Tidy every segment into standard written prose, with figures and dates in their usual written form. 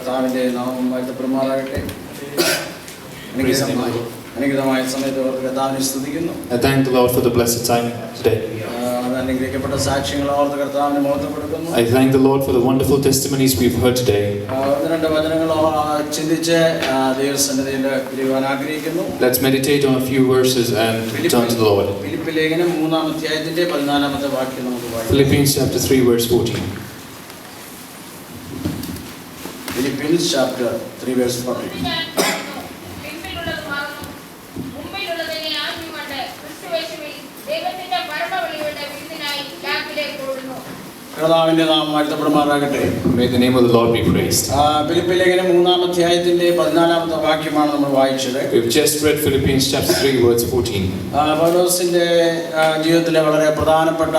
കർത്താവിൻ്റെ നാമം വാഴ്ത്തപ്പെടുമാറാകട്ടെ. അനുഗ്രഹമായ സമയത്ത് കർത്താവിനെ സ്തുതിക്കുന്നു. I thank the Lord for the blessed time today. അനുഗ്രഹിക്കപ്പെട്ട സാക്ഷ്യങ്ങൾ ഓർത്ത് കർത്താവിന് മഹത്വം കൊടുക്കുന്നു. I thank the Lord for the wonderful testimonies we've heard today. രണ്ട് വചനങ്ങൾ ചിന്തിച്ച് ദൈവസന്നിധിയിൽ തിരിയുവാൻ ആഗ്രഹിക്കുന്നു. Let's meditate on a few verses and turn to the Lord. Philippi ലേഖനം 3-ാം അധ്യായത്തിന്റെ 14-ാമത്തെ വാക്യം നമുക്ക് വായിക്കാം. Philippians chapter 3 verse 14. Philippians chapter 3 verse 14. കർത്താവിന്റെ നാമം വാഴ്ത്തപ്പെടുമാറാകട്ടെ. May the name of the Lord be praised. Philippi ലേഖനം 3-ാം അധ്യായത്തിന്റെ 14-ാമത്തെ വാക്യമാണ് നമ്മൾ വായിച്ചത്. We've just read Philippians chapter 3 verse 14. പൗലോസിന്റെ ജീവിതത്തിലെ വളരെ പ്രധാനപ്പെട്ട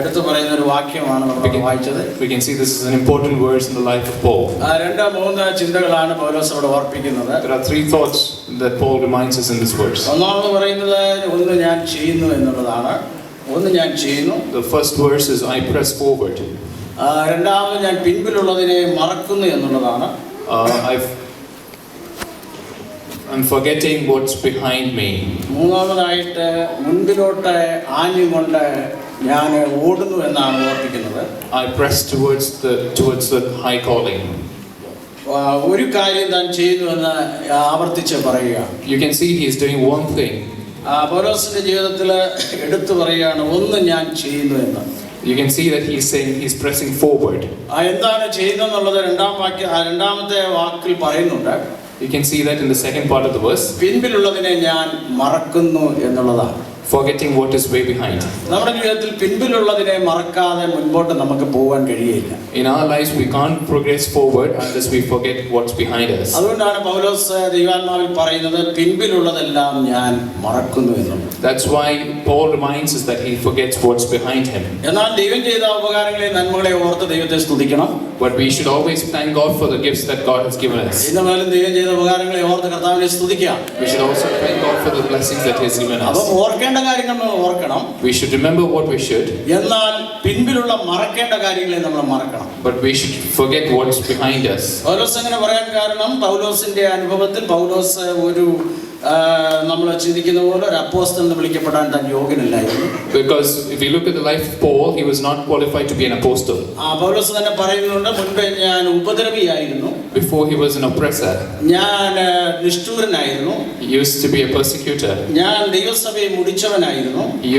എടുത്തു പറയുന്ന ഒരു വാക്യമാണ് നമ്മൾ വായിച്ചത്. We can see this is an important verse in the life of Paul. 2-3 ചിന്തകളാണ് പൗലോസ് അവിടെ ഓർപ്പിക്കുന്നത്. There are 3 thoughts that Paul reminds us in this verse. ഒന്നാമത് പറയുന്നത് ഒന്ന് ഞാൻ ചെയ്യുന്നു എന്നുള്ളതാണ്. The first verse is I press forward. രണ്ടാമത് ഞാൻ പിൻപിലുള്ളതിനെ മറക്കുന്നു എന്നുള്ളതാണ്. I'm forgetting what's behind me. മൂന്നാമതായിട്ട് മുൻപിലോട്ട് ആഞ്ഞുകൊണ്ട് ഞാൻ ഓടുന്നു എന്നാണ് ഓർപ്പിക്കുന്നത്. I press towards the high calling. ഒരു കാര്യം താൻ ചെയ്യുന്നുവെന്ന് ആവർത്തിച്ച് പറയുക. You can see he is doing one thing. പൗലോസിന്റെ ജീവിതത്തിൽ എടുത്തു പറയുകയാണ് ഒന്ന് ഞാൻ ചെയ്യുന്നു എന്ന്. You can see that he is saying he is pressing forward. എന്താണ് ചെയ്യുന്നതെന്നുള്ളത് രണ്ടാമത്തെ വാക്കിൽ പറയുന്നുണ്ട്. You can see that in the second part of the verse. പിൻപിലുള്ളതിനെ ഞാൻ മറക്കുന്നു എന്നുള്ളതാണ്. Forgetting what is way behind. നമ്മുടെ ജീവിതത്തിൽ പിൻപിലുള്ളതിനെ മറക്കാതെ മുൻപോട്ട് നമുക്ക് പോകാൻ കഴിയില്ല. In our lives we can't progress forward unless we forget what's behind us. അതുകൊണ്ടാണ് പൗലോസ് ദൈവാത്മാവിൽ പറയുന്നത് പിൻപിലുള്ളതെല്ലാം ഞാൻ മറക്കുന്നു എന്നുള്ളത്. That's why Paul reminds us that he forgets what's behind him. എന്നാൽ ദൈവം ചെയ്ത ഉപകാരങ്ങളെ നന്മകളെ ഓർത്ത് ദൈവത്തെ സ്തുതിക്കണം. But we should always thank God for the gifts that God has given us. ഇന്നമേലും ദൈവം ചെയ്ത ഉപകാരങ്ങളെ ഓർത്ത് കർത്താവിനെ സ്തുതിക്കാം. We should also thank God for the blessings that he has given us. അപ്പോൾ ഓർക്കേണ്ട കാര്യങ്ങൾ നമ്മൾ ഓർക്കണം. We should remember what we should. എന്നാൽ പിൻപിലുള്ള മറക്കേണ്ട കാര്യങ്ങളെ നമ്മൾ മറക്കണം. But we should forget what's behind us. പൗലോസ് അങ്ങനെ പറയാൻ കാരണം പൗലോസിന്റെ അനുഭവത്തിൽ പൗലോസ് ഒരു നമ്മൾ ചിന്തിക്കുന്ന പോലെ ഒരു അപ്പോസ്തലൻ എന്ന് വിളിക്കപ്പെടാൻ താൻ യോഗ്യനല്ലായിരുന്നു. Because if you look at the life of Paul, he was not qualified to be an apostle. പൗലോസ് തന്നെ പറയുന്നുണ്ട് മുൻപേ ഞാൻ ഉപദ്രവിയായിരുന്നു. Before he was an oppressor. ഞാൻ നിഷ്ഠൂരനായിരുന്നു. He used to be a persecutor. ഞാൻ ദൈവസഭയെ മുടിച്ചവനായിരുന്നു. He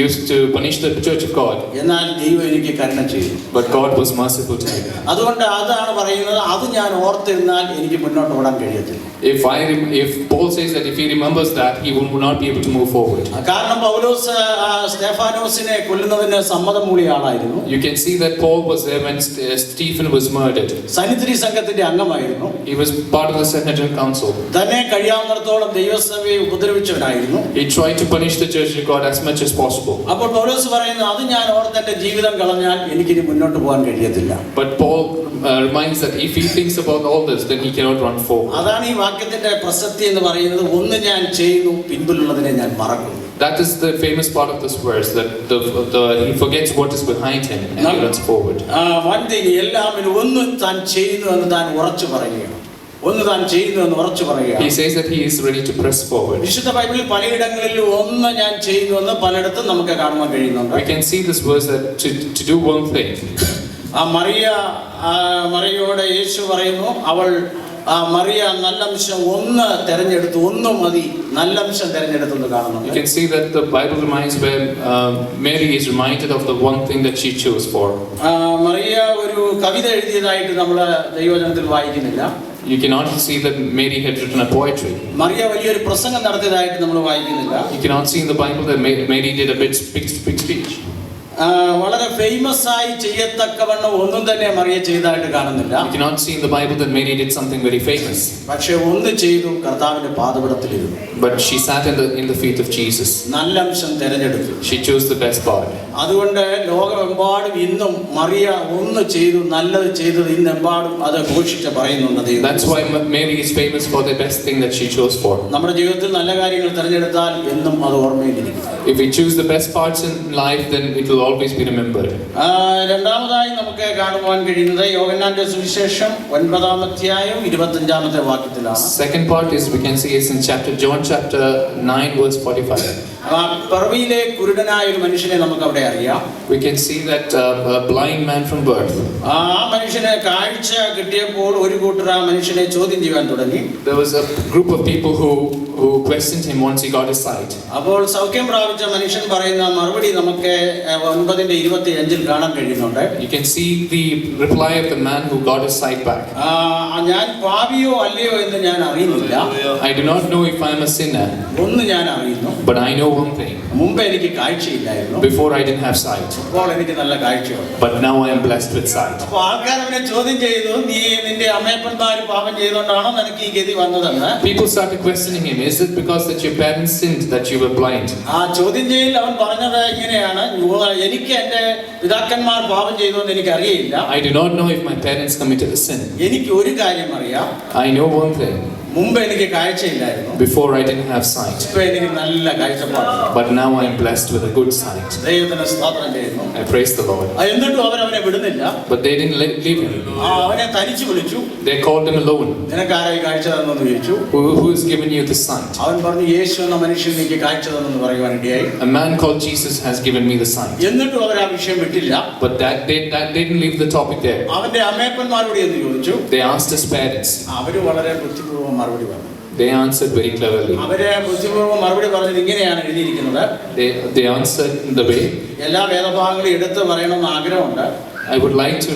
used to punish the church of God. എന്നാൽ ദൈവം എനിക്ക് കരുണ ചെയ്തു. But God was merciful to him. അതുകൊണ്ട് അതാണ് പറയുന്നത് അത് ഞാൻ ഓർത്തിരുന്നാൽ എനിക്ക് മുന്നോട്ട് ഓടാൻ കഴിയത്തില്ല. If Paul says that if he remembers that, he will not be able to move forward. കാരണം പൗലോസ് സ്തെഫാനോസിനെ കൊല്ലുന്നതിന് സമ്മതം മൂളിയ ആളായിരുന്നു. You can see that Paul was there when Stephen was murdered. സന്നിധി സംഘത്തിന്റെ അംഗമായിരുന്നു. He was part of the Sanhedrin council. തന്നെ കഴിയാവുന്നിടത്തോളം ദൈവസഭയെ ഉപദ്രവിച്ചവനായിരുന്നു. He tried to punish the church of God as much as possible. അപ്പോൾ പൗലോസ് പറയുന്നു അത് ഞാൻ ഓർത്ത് എൻ്റെ ജീവിതം കളഞ്ഞാൽ എനിക്കിനി മുന്നോട്ട് പോകാൻ കഴിയത്തില്ല. But Paul reminds that if he thinks about all this, then he cannot run forward. അതാണ് ഈ വാക്യത്തിന്റെ പ്രസക്തി എന്ന് പറയുന്നത്. ഒന്ന് ഞാൻ ചെയ്യുന്നു പിൻപിലുള്ളതിനെ ഞാൻ മറക്കുന്നു. That is the famous part of this verse, that he forgets what is behind him and he runs forward. One thing എല്ലാവരും ഒന്ന് താൻ ചെയ്യുന്നു എന്ന് താൻ ഉറച്ചു പറയുകയാണ്. ഒന്ന് താൻ ചെയ്യുന്നു എന്ന് ഉറച്ചു പറയുകയാണ്. He says that he is ready to press forward. വിശുദ്ധ ബൈബിളിൽ പലയിടങ്ങളിൽ ഒന്ന് ഞാൻ ചെയ്യുന്നു എന്ന് പലയിടത്തും നമുക്ക് കാണാൻ കഴിയുന്നുണ്ട്. We can see this verse that to do one thing. മറിയയോട് യേശു പറയുന്നു അവൾ മറിയ നല്ലംശം ഒന്ന് തെരഞ്ഞെടുത്തു, ഒന്ന് മതി നല്ലംശം തെരഞ്ഞെടുത്തെന്ന് കാണുന്നു. You can see that the Bible reminds where Mary is reminded of the one thing that she chose for. Mariya ഒരു കവിത എഴുതിയതായിട്ട് നമ്മൾ ദൈവവചനത്തിൽ വായിക്കുന്നില്ല. You cannot see that Mary had written a poetry. Mariya വലിയൊരു പ്രസംഗം നടത്തിയതായിട്ട് നമ്മൾ വായിക്കുന്നില്ല. You cannot see in the Bible that Mary did a big speech. വളരെ famous ആയി ചെയ്യത്തക്കവണ്ണം ഒന്നും തന്നെ മറിയ ചെയ്തതായിട്ട് കാണുന്നില്ല. You cannot see in the Bible that Mary did something very famous. പക്ഷേ ഒന്ന് ചെയ്തു, കർത്താവിന്റെ പാദപീഠത്തിലിരുന്നു. But she sat in the feet of Jesus. നല്ല അംശം തിരഞ്ഞെടുത്തു. She chose the best part. അതുകൊണ്ട് ലോകമെമ്പാടും ഇന്നും മറിയ ഒന്ന് ചെയ്തു, നല്ലത് ചെയ്തത് ഇന്നെമ്പാടും അത് ഘോഷിച്ച് പറയുന്നുണ്ട്. That's why Mary is famous for the best thing that she chose for. നമ്മുടെ ജീവിതത്തിൽ നല്ല കാര്യങ്ങൾ തിരഞ്ഞെടുത്താൽ എന്നും അത് ഓർമ്മയിലിരിക്കും. If we choose the best parts in life, then it will will always be remembered. രണ്ടാമതായി നമുക്ക് കാണുവാൻ കഴിയുന്നത് യോഹന്നാന്റെ സുവിശേഷം 9-ാം അധ്യായം 25-ാമത്തെ വാക്യത്തിലാണ്. Second part is we can see is in John chapter 9 verse 45. പറവിയിലെ കുരുടനായ ഒരു മനുഷ്യനെ നമുക്ക് അവിടെ അറിയാം. We can see that a blind man from birth. ആ മനുഷ്യനെ കാഴ്ച കിട്ടിയപ്പോൾ ഒരു കൂട്ടർ ആ മനുഷ്യനെ ചോദ്യം ചെയ്യാൻ തുടങ്ങി. There was a group of people who questioned him once he got his sight. അപ്പോൾ സൗഖ്യം പ്രാപിച്ച മനുഷ്യൻ പറയുന്ന മറുപടി നമുക്ക് 9:25 കാണാൻ കഴിയുന്നുണ്ട്. You can see the reply of the man who got his sight back. ഞാൻ പാപിയോ അല്ലയോ എന്ന് ഞാൻ അറിയുന്നില്ല. I do not know if I am a sinner. ഒന്ന് ഞാൻ അറിയുന്നു. But I know one thing. മുമ്പ് എനിക്ക് കാഴ്ചയില്ലായിരുന്നു. Before I didn't have sight. ഇപ്പോൾ എനിക്ക് നല്ല കാഴ്ചയുണ്ട്. But now I am blessed with sight. അപ്പോൾ ആൾക്കാർ അവനെ ചോദ്യം ചെയ്തു, നീ നിന്റെ അമ്മയപ്പന്മാർ പാപം ചെയ്തുകൊണ്ടാണോ നിനക്ക് ഈ ഗതി വന്നതെന്ന്. People started questioning him. Is it because that your parents sinned that you were blind? ആ ചോദ്യം ചെയ്യൽ അവൻ പറഞ്ഞത് ഇങ്ങനെയാണ്, എനിക്ക് എന്റെ പിതാക്കന്മാർ പാപം ചെയ്തു എന്ന് എനിക്ക് അറിയില്ല. I do not know if my parents committed a sin. എനിക്ക് ഒരു കാര്യം അറിയാം. I know one thing. മുമ്പ് എനിക്ക് കാഴ്ചയില്ലായിരുന്നു. Before I didn't have sight. ഇപ്പോൾ എനിക്ക് നല്ല കാഴ്ചപ്പാടുണ്ട്. But now I am blessed with a good sight. ദൈവത്തിന് സ്തോത്രം ചെയ്യുന്നു. I praise the Lord. എന്നിട്ടും അവനെ വിടുന്നില്ല. But they didn't leave him. അവനെ തനിച്ച് വിളിച്ചു. They called him alone. നിനക്ക് ആരായി കാഴ്ച തന്നെന്ന് ചോദിച്ചു. Who has given you the sight? അവൻ പറഞ്ഞു, യേശു എന്ന മനുഷ്യൻ എനിക്ക് കാഴ്ച തന്നെന്ന് പറയുവാൻ ഇടയായി. A man called Jesus has given me the sight. എന്നിട്ടും അവർ ആ വിഷയം വിട്ടില്ല. But they didn't leave the topic there. അവന്റെ അമ്മയപ്പന്മാരോട് എന്ന് ചോദിച്ചു. They asked his parents. അവര് വളരെ ബുദ്ധിപൂർവ്വം മറുപടി പറഞ്ഞു. They answered very cleverly. അവരെ ബുദ്ധിപൂർവ്വം മറുപടി പറഞ്ഞത് ഇങ്ങനെയാണ് എഴുതിയിരിക്കുന്നത്. They answered in the way. എല്ലാ വേദഭാഗങ്ങളും എടുത്ത് പറയണമെന്ന് ആഗ്രഹമുണ്ട്. I would like to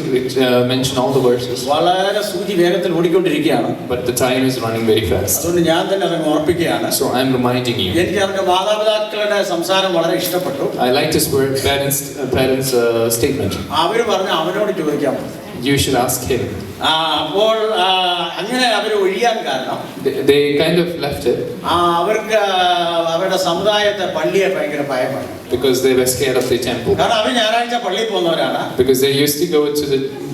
mention all the verses. വളരെ സൂചി വേഗത്തിൽ ഓടിക്കൊണ്ടിരിക്കുകയാണ്. But the time is running very fast. അതുകൊണ്ട് ഞാൻ തന്നെ അത് ഓർപ്പിക്കുകയാണ്. So I am reminding you. എനിക്ക് അവന്റെ മാതാപിതാക്കളുടെ സംസാരം വളരെ ഇഷ്ടപ്പെട്ടു. I like this word parents statement. അവര് പറഞ്ഞു അവനോട് ചോദിക്കാം. You should ask him. അപ്പോൾ അങ്ങനെ അവർ ഒഴിയാൻ കാരണം They kind of left it. അവർക്ക് അവരുടെ സമുദായത്തെ പള്ളിയെ ഭയങ്കര ഭയമാണ്. Because they were scared of the temple. കാരണം അവർ ഞായറാഴ്ച പള്ളിയിൽ പോകുന്നവരാണ്. Because they used to go to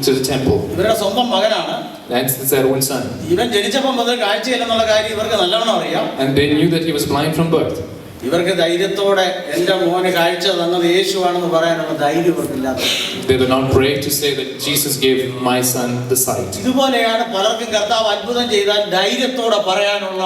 the temple. ഇവരുടെ സ്വന്തം മകനാണ്. That's their own son. ഇവൻ ജനിച്ചപ്പോൾ മുതൽ കാഴ്ചയില്ലെന്നുള്ള കാര്യം ഇവർക്ക് നല്ലവണ്ണം അറിയാം. And they knew that he was blind from birth. ഇവർക്ക് ധൈര്യത്തോടെ എൻ്റെ മോന് കാഴ്ച തന്നത് യേശുവാണെന്ന് പറയാനുള്ള ധൈര്യം ഇവർക്കില്ലാത്ത. They were not brave to say that Jesus gave my son the sight. ഇതുപോലെയാണ് പലർക്കും കർത്താവ് അത്ഭുതം ചെയ്താൽ ധൈര്യത്തോടെ പറയാനുള്ള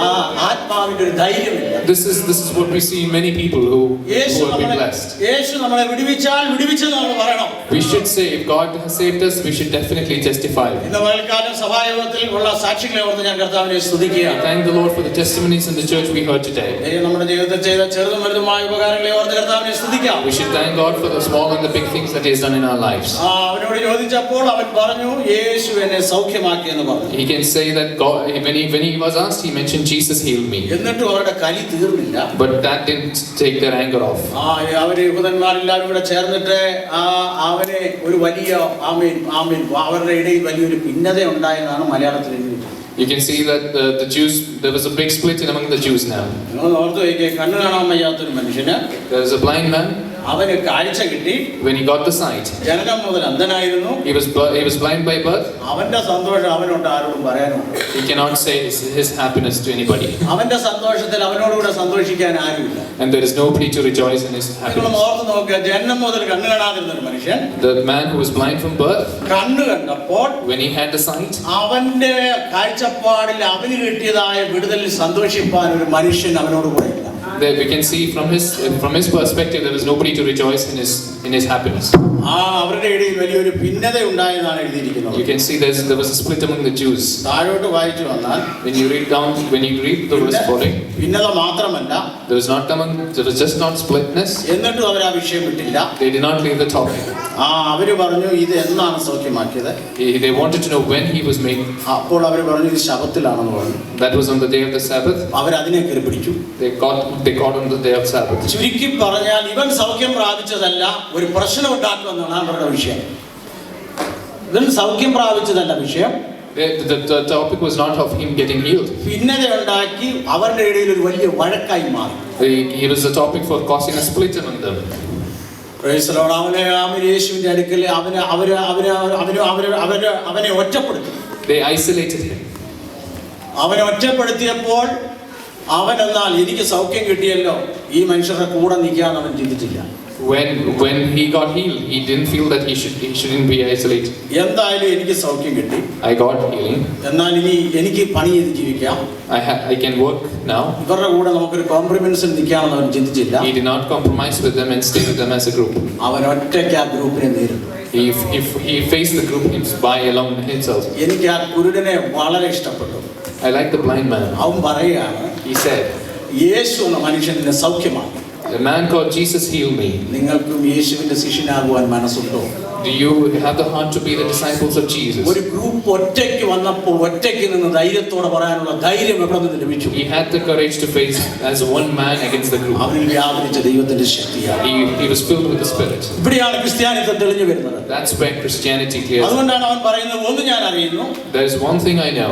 ആ ആത്മാവിന്റെ ഒരു ധൈര്യമില്ല. This is what we see in many people who have been blessed. യേശു നമ്മളെ വിടുവിച്ചാൽ വിടുവിച്ചെന്ന് നമ്മൾ പറയണം. We should say if God has saved us, we should definitely testify. ഇന്ന് പകൽക്കാലം സഭായോഗത്തിൽ ഉള്ള സാക്ഷികളെ ഓർത്ത് ഞാൻ കർത്താവിനെ സ്തുതിക്കുകയാണ്. Thank the Lord for the testimonies in the church we heard today. നമ്മുടെ ചെയ്ത ചെറുതും വലുതുമായ ഉപകാരങ്ങളെ ഓർത്ത് കർത്താവിനെ സ്തുതിക്കാം. We should thank God for the small and the big things that He has done in our lives. അവനോട് ചോദിച്ചപ്പോൾ അവൻ പറഞ്ഞു യേശു എന്നെ സൗഖ്യമാക്കി എന്ന് പറഞ്ഞു. He can say that God, when he was asked, he mentioned Jesus healed me. എന്നിട്ടും അവരുടെ കലി തീർന്നില്ല. But that didn't take their anger off. അവര് യഹൂദന്മാരെല്ലാവരും കൂടെ ചേർന്നിട്ട് അവനെ ഒരു വലിയ ആമീൻ അവരുടെ ഇടയിൽ വലിയൊരു ഭിന്നത ഉണ്ടായെന്നാണ് മലയാളത്തിൽ എഴുതിയിരിക്കുന്നത്. You can see that the Jews, there was a big split among the Jews now. കണ്ണു കാണാൻ വയ്യാത്തൊരു മനുഷ്യന്, There was a blind man. അവന് കാഴ്ച കിട്ടി. When he got the sight, ജനനം മുതൽ അന്ധനായിരുന്നു. he was blind by birth. അവന്റെ സന്തോഷം അവനോട് ആരോടും പറയാനുണ്ട്. He cannot say his happiness to anybody. അവന്റെ സന്തോഷത്തിൽ അവനോടുകൂടെ സന്തോഷിക്കാൻ ആരുമില്ല. And there is nobody to rejoice in his happiness. നിങ്ങൾ ഓർത്ത് നോക്കുക, ജനനം മുതൽ കണ്ണു കാണാതിരുന്ന ഒരു മനുഷ്യൻ, The man who was blind from birth, കണ്ണു കണ്ടപ്പോൾ when he had the sight, അവന്റെ കാഴ്ചപ്പാടിൽ അവന് കിട്ടിയതായ വിടുതലിൽ സന്തോഷിപ്പാൻ ഒരു മനുഷ്യൻ അവനോട് കൂടെ ഇല്ല. That we can see from his perspective, there was nobody to rejoice in his happiness. അവരുടെ ഇടയിൽ വലിയൊരു ഭിന്നത ഉണ്ടായെന്നാണ് എഴുതിയിരിക്കുന്നത്. You can see there was a split among the Jews. താഴോട്ട് വായിച്ചു വന്നാൽ when you read the verse 40, ഭിന്നത മാത്രമല്ല, there was just not splitness. എന്നിട്ടും അവർ ആ വിഷയം വിട്ടില്ല. They did not leave the topic. അവര് പറഞ്ഞു ഇത് എന്നാണ് സൗഖ്യമാക്കിയത്. They wanted to know when he was made. അപ്പോൾ അവർ പറഞ്ഞു ഇത് ശബത്തിലാണെന്ന് പറഞ്ഞു. That was on the day of the Sabbath. അവർ അതിനെ കയറി പിടിച്ചു. They caught on the day of Sabbath. ചുരുക്കി പറഞ്ഞാൽ ഇവൻ സൗഖ്യം പ്രാപിച്ചതല്ല, ഒരു പ്രശ്നം ഉണ്ടാക്കുമെന്നാണ് അവരുടെ വിഷയം. ഇവൻ സൗഖ്യം പ്രാപിച്ചതല്ല വിഷയം. The topic was not of him getting healed. ഭിന്നത ഉണ്ടാക്കി അവരുടെ ഇടയിൽ ഒരു വലിയ വഴക്കായി മാറി. He was a topic for causing a split among them. യേശുവിന്റെ അടുക്കൽ അവനെ ഒറ്റപ്പെടുത്തി. They isolated him. അവനെ ഒറ്റപ്പെടുത്തിയപ്പോൾ അവൻ എന്നാൽ എനിക്ക് സൗഖ്യം കിട്ടിയല്ലോ, ഈ മനുഷ്യരുടെ കൂടെ നിൽക്കാന്ന് അവൻ ചിന്തിച്ചില്ല. When he got healed, he didn't feel that he shouldn't be isolated. എന്തായാലും എനിക്ക് സൗഖ്യം കിട്ടി, I got healing. എന്നാൽ ഇനി എനിക്ക് പണി ചെയ്ത് ജീവിക്കാം, I can work now. ഇവരുടെ കൂടെ നമുക്കൊരു കോംപ്രമൈസിൽ നിൽക്കാമെന്ന് അവൻ ചിന്തിച്ചില്ല. He did not compromise with them and stay with them as a group. അവൻ ഒറ്റയ്ക്ക് ആ ഗ്രൂപ്പിനെ നേരിട്ടു. He faced the group by alone himself. എനിക്ക് ആ കുരുടനെ വളരെ ഇഷ്ടപ്പെട്ടു. I like the blind man. അവൻ പറയുകയാണ്, He said, യേശു എന്ന മനുഷ്യനെ സൗഖ്യമാക്കി. a man called Jesus healed me. നിങ്ങൾക്കും യേശുവിന്റെ ശിഷ്യനാകുവാൻ മനസ്സുണ്ടോ? Do you have the heart to be the disciples of Jesus? ഒരു ഗ്രൂപ്പ് ഒറ്റയ്ക്ക് വന്നപ്പോൾ ഒറ്റയ്ക്ക് നിന്ന് ധൈര്യത്തോടെ പറയാനുള്ള ധൈര്യം എവിടെ നിന്ന് ലഭിച്ചു? He had the courage to face as one man against the group. അവനിൽ വ്യാപരിച്ച ദൈവത്തിന്റെ ശക്തിയാണ്. He was filled with the Spirit. ഇവിടെയാണ് ക്രിസ്ത്യാനിത്വം തെളിഞ്ഞു വരുന്നത്. That's where Christianity clears. അതുകൊണ്ടാണ് അവൻ പറയുന്നത്, ഒന്ന് ഞാൻ അറിയുന്നു, There is one thing I know.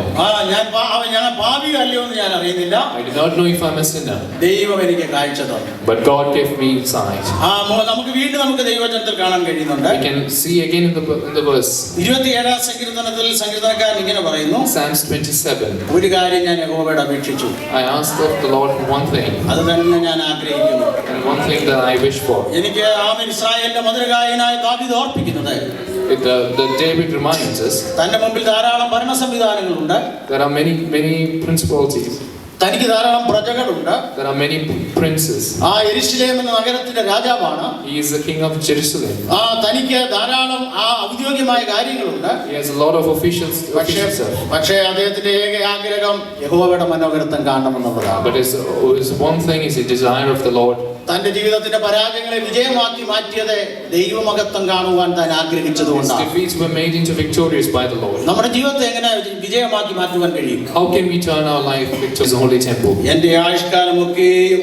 ഞാൻ പാപിയല്ലയോ എന്ന് ഞാൻ അറിയുന്നില്ല, I do not know if I'm a sinner, ദൈവം എനിക്ക് കാഴ്ച തന്നു. but God gave me sight. നമുക്ക് വീണ്ടും നമുക്ക് ദൈവവചനത്തിൽ കാണാൻ കഴിയുന്നുണ്ട്. We can see again in the verse. 27-ാം സങ്കീർത്തനത്തിൽ സങ്കീർത്തനക്കാരൻ ഇങ്ങനെ പറയുന്നു, Psalms 27. ഒരു കാര്യം ഞാൻ യഹോവയോട് അപേക്ഷിച്ചു, I asked of the Lord one thing, അത് തന്നെ ഞാൻ ആഗ്രഹിക്കുന്നു. and one thing that I wish for. എനിക്ക് ഇസ്രായേലിന്റെ മധുരഗായകനായ ദാവീദ് ഓർപ്പിക്കുന്നത്, The David reminds us തന്റെ മുമ്പിൽ ധാരാളം ഭരണ സംവിധാനങ്ങളുണ്ട്, there are many principalities, തനിക്ക് ധാരാളം പ്രജകളുണ്ട്, there are many princes. ആ യെരൂശലേം എന്ന നഗരത്തിന്റെ രാജാവാണ്, He is the king of Jerusalem. തനിക്ക് ധാരാളം ഔദ്യോഗികമായ കാര്യങ്ങളുണ്ട്. He has a lot of officials. പക്ഷേ അദ്ദേഹത്തിന്റെ ഏക ആഗ്രഹം യഹോവയുടെ മനോഹരത്വം കാണണമെന്നുള്ളതാണ്. But his one thing is a desire of the Lord. തന്റെ ജീവിതത്തിന്റെ പരാജയങ്ങളെ വിജയമാക്കി മാറ്റിയത് ദൈവമഹത്വം കാണുവാൻ താൻ ആഗ്രഹിച്ചതുകൊണ്ടാണ്. His defeats were made into victorious by the Lord. നമ്മുടെ ജീവിതത്തെ എങ്ങനെ വിജയമാക്കി മാറ്റുവാൻ കഴിയും? How can we turn our life into the holy temple? എന്റെ ആയുഷ്കാലമൊക്കെയും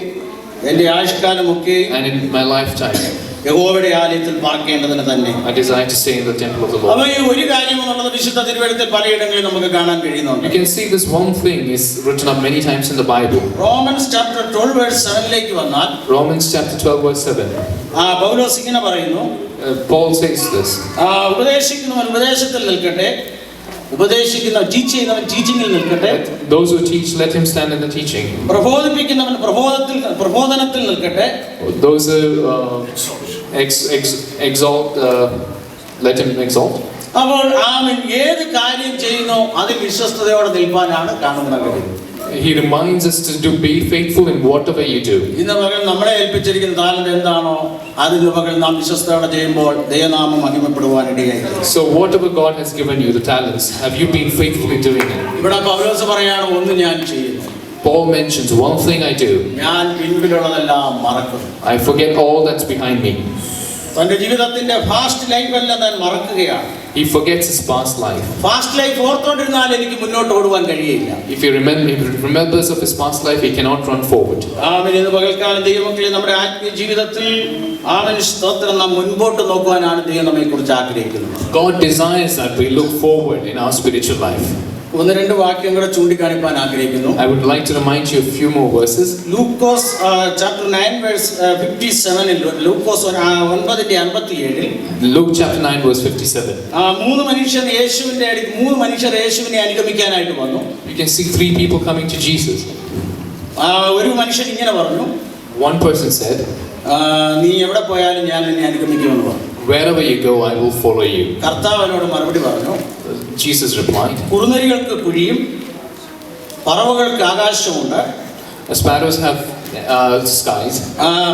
And in my lifetime, യഹോവയുടെ ആലയത്തിൽ പാർക്കേണ്ടതിന് തന്നെ I desire to stay in the temple of the Lord. അപ്പോൾ ഈ ഒരു കാര്യം എന്നുള്ളത് വിശുദ്ധ തിരുവെഴുത്തിൽ പലയിടങ്ങളിൽ നമുക്ക് കാണാൻ കഴിയുന്നുണ്ട്. You can see this one thing is written up many times in the Bible. Romans chapter 12 verse 7-ലേക്ക് വന്നാൽ, Romans chapter 12 verse 7. പൗലോസ് ഇങ്ങനെ പറയുന്നു, Paul says this. ഉപദേശിക്കുന്നവൻ ഉപദേശത്തിൽ നിൽക്കട്ടെ, ഉപദേശിക്കുന്നവൻ ടീച്ച് ചെയ്യുന്നവൻ ടീച്ചിങ്ങിൽ നിൽക്കട്ടെ, Those who teach, let him stand in the teaching. പ്രബോധിപ്പിക്കുന്നവൻ പ്രബോധനത്തിൽ നിൽക്കട്ടെ, Those who exalt, let him exalt. അപ്പോൾ ഏത് കാര്യം ചെയ്യുന്നോ അതിൽ വിശ്വസ്തയോടെ നിൽപ്പാനാണ് കാണുന്നത്. He reminds us to be faithful in whatever you do. ഇന്ന് പകൽ നമ്മളെ ഏൽപ്പിച്ചിരിക്കുന്ന താലന്റ് എന്താണോ അതിന് പകൽ നാം വിശ്വസ്തയോടെ ചെയ്യുമ്പോൾ ദൈവനാമം മഹിമപ്പെടുവാൻ ഇടയായി. So whatever God has given you, the talents, have you been faithfully doing it? ഇവിടെ പൗലോസ് പറയാണ്, ഒന്ന് ഞാൻ ചെയ്യുന്നു, Paul mentions one thing I do. ഞാൻ പിൻപിലുള്ളതെല്ലാം മറക്കുന്നു. I forget all that's behind me. തന്റെ ജീവിതത്തിന്റെ ഫാസ്റ്റ് ലൈഫ് എല്ലാം താൻ മറക്കുകയാണ്. He forgets his past life. Fast life ഓർത്തോണ്ടിരുന്നാൽ എനിക്ക് മുന്നോട്ട് ഓടുവാൻ കഴിയില്ല. If he remembers of his past life, he cannot run forward. ഇന്ന് പകൽക്കാലം ദൈവമക്കളെ നമ്മുടെ ആത്മീയ ജീവിതത്തിൽ സ്തോത്രം നാം മുൻപോട്ട് നോക്കുവാനാണ് ദൈവം നമ്മെ കുറിച്ച് ആഗ്രഹിക്കുന്നത്. God desires that we look forward in our spiritual life. ഒന്ന് രണ്ട് വാക്യം കൂടെ ചൂണ്ടിക്കാണിക്കാൻ ആഗ്രഹിക്കുന്നു. I would like to remind you a few more verses. Lukose chapter 9 verse 57 ൽ, ലൂക്കോസ് 9:57 Luke chapter 9 verse 57. മൂന്ന് മനുഷ്യർ യേശുവിനെ അനുഗമിക്കാനായിട്ട് വന്നു. You can see three people coming to Jesus. ഒരു മനുഷ്യൻ ഇങ്ങനെ പറഞ്ഞു, One person said, നീ എവിടെ പോയാലും ഞാൻ നിന്നെ അനുഗമിക്കുമെന്ന് പറഞ്ഞു. Wherever you go, I will follow you. കർത്താവ് അവനോട് മറുപടി പറഞ്ഞു, Jesus replied, കുറുനരികൾക്ക് കുഴിയും പറവകൾക്ക് ആകാശമുണ്ട്, Sparrows have skies,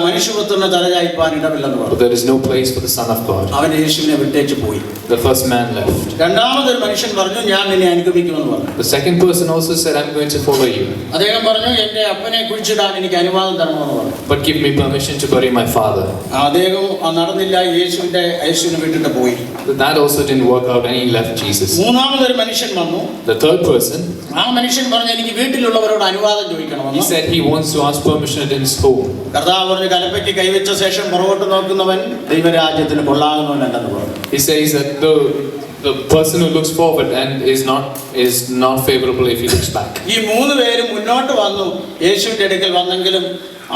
മനുഷ്യപുത്രന് തലചായ്പാൻ ഇടമില്ലെന്ന് പറഞ്ഞു. but there is no place for the Son of God. അവൻ യേശുവിനെ വിട്ടേച്ച് പോയി. The first man left. രണ്ടാമതൊരു മനുഷ്യൻ പറഞ്ഞു, ഞാൻ നിന്നെ അനുഗമിക്കുമെന്ന് പറഞ്ഞു. The second person also said, I'm going to follow you. അദ്ദേഹം പറഞ്ഞു, എന്റെ അപ്പനെ കുഴിച്ചിടാൻ എനിക്ക് അനുവാദം തരണമെന്ന് പറഞ്ഞു. But give me permission to bury my father. അദ്ദേഹം നടന്നില്ല, യേശുവിനെ വിട്ടിട്ട് പോയി. But that also didn't work out and he left Jesus. മൂന്നാമതൊരു മനുഷ്യൻ വന്നു. The third person, ആ മനുഷ്യൻ പറഞ്ഞു, എനിക്ക് വീട്ടിലുള്ളവരോട് അനുവാദം ചോദിക്കണമെന്ന്. he said he wants to ask permission in his home. കർത്താവ് പറഞ്ഞു, കലപ്പയ്ക്ക് കൈവച്ച ശേഷം പുറകോട്ട് നോക്കുന്നവൻ ദൈവരാജ്യത്തിന് കൊള്ളാകുന്നവനല്ലെന്ന് പറഞ്ഞു. He says that the person who looks forward and is not favorable if he looks back. ഈ മൂന്ന് പേരും മുന്നോട്ട് വന്നു, യേശുവിന്റെ അടുക്കൽ വന്നെങ്കിലും